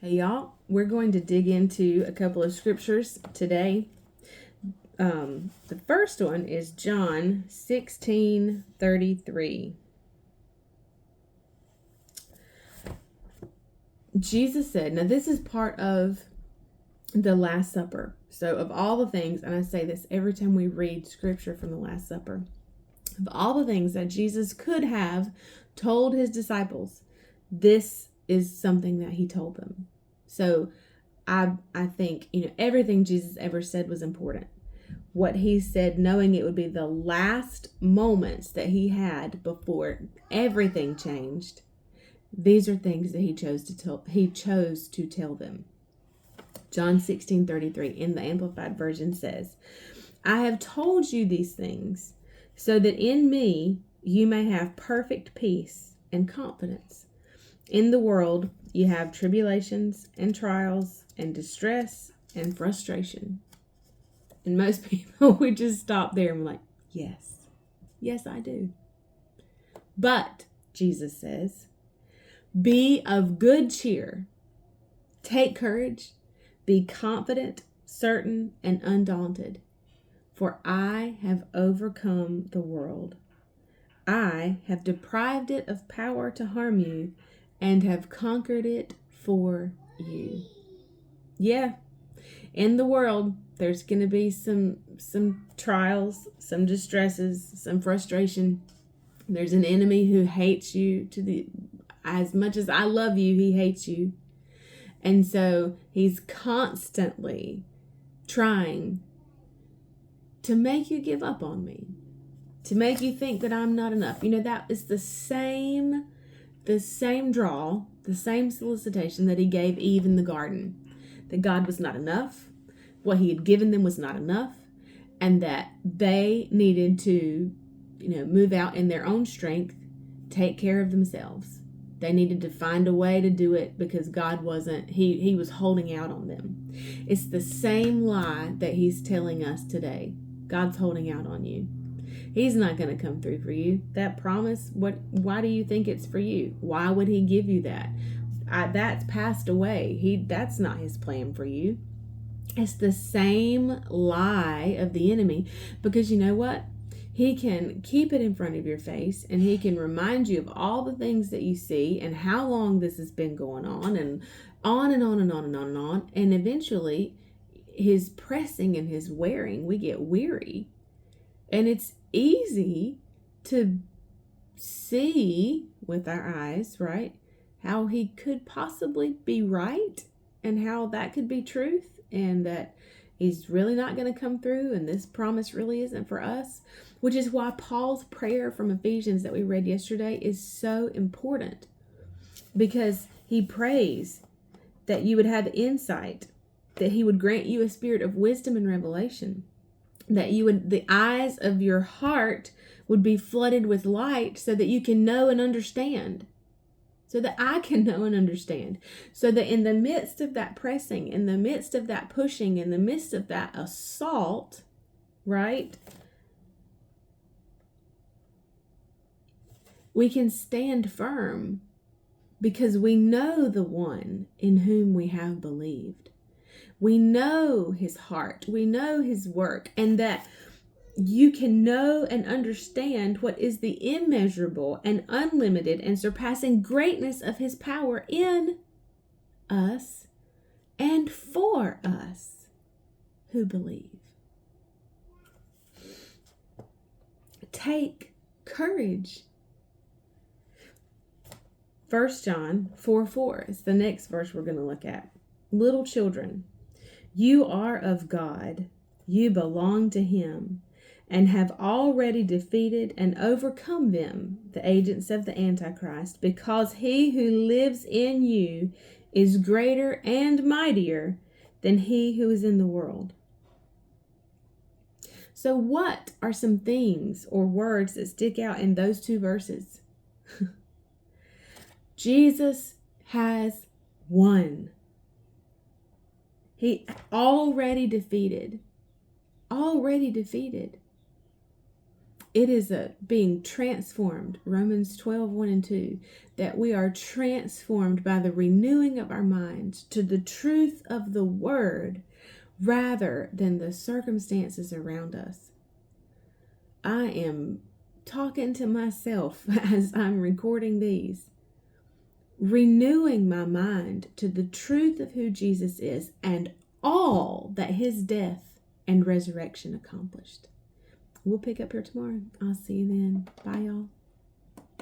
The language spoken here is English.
Hey y'all, we're going to dig into a couple of scriptures today. The first one is John 16:33. Jesus said, now this is part of the Last Supper. So of all the things, and I say this every time we read scripture from the Last Supper, of all the things that Jesus could have told his disciples, this is something that he told them. So I think, everything Jesus ever said was important. What he said, knowing it would be the last moments that he had before everything changed, these are things that he chose to tell them. John 16:33 in the Amplified Version says, I have told you these things so that in me you may have perfect peace and confidence. In the world, you have tribulations and trials and distress and frustration. And most people would just stop there and be like, yes, I do. But, Jesus says, be of good cheer. Take courage. Be confident, certain, and undaunted. For I have overcome the world. I have deprived it of power to harm you and have conquered it for you. Yeah, in the world, there's going to be some trials, some distresses, some frustration. There's an enemy who hates you as much as I love you, he hates you. And so he's constantly trying to make you give up on me, to make you think that I'm not enough. That is the same draw, the same solicitation that he gave Eve in the garden, that God was not enough, what he had given them was not enough, and that they needed to, move out in their own strength, take care of themselves. They needed to find a way to do it because God wasn't, he was holding out on them. It's the same lie that he's telling us today. God's holding out on you. He's not going to come through for you. That promise, why do you think it's for you? Why would he give you that? That's passed away. That's not his plan for you. It's the same lie of the enemy, because you know what? He can keep it in front of your face, and he can remind you of all the things that you see and how long this has been going on, and on and on and on and on and on. And eventually, his pressing and his wearing, we get weary. And it's easy to see with our eyes, right, how he could possibly be right and how that could be truth, and that he's really not going to come through, and this promise really isn't for us, which is why Paul's prayer from Ephesians that we read yesterday is so important, because he prays that you would have insight, that he would grant you a spirit of wisdom and revelation, that the eyes of your heart would be flooded with light so that you can know and understand. So that I can know and understand. So that in the midst of that pressing, in the midst of that pushing, in the midst of that assault, right, we can stand firm because we know the one in whom we have believed. We know his heart. We know his work. And that you can know and understand what is the immeasurable and unlimited and surpassing greatness of his power in us and for us who believe. Take courage. 1 John 4:4 is the next verse we're going to look at. Little children, you are of God. You belong to him, and have already defeated and overcome them, the agents of the Antichrist, because he who lives in you is greater and mightier than he who is in the world. So what are some things or words that stick out in those two verses? Jesus has won. He already defeated. It is a being transformed, Romans 12, 1 and 2, that we are transformed by the renewing of our minds to the truth of the word rather than the circumstances around us. I am talking to myself as I'm recording these, renewing my mind to the truth of who Jesus is and all that his death and resurrection accomplished. We'll pick up here tomorrow. I'll see you then. Bye, y'all.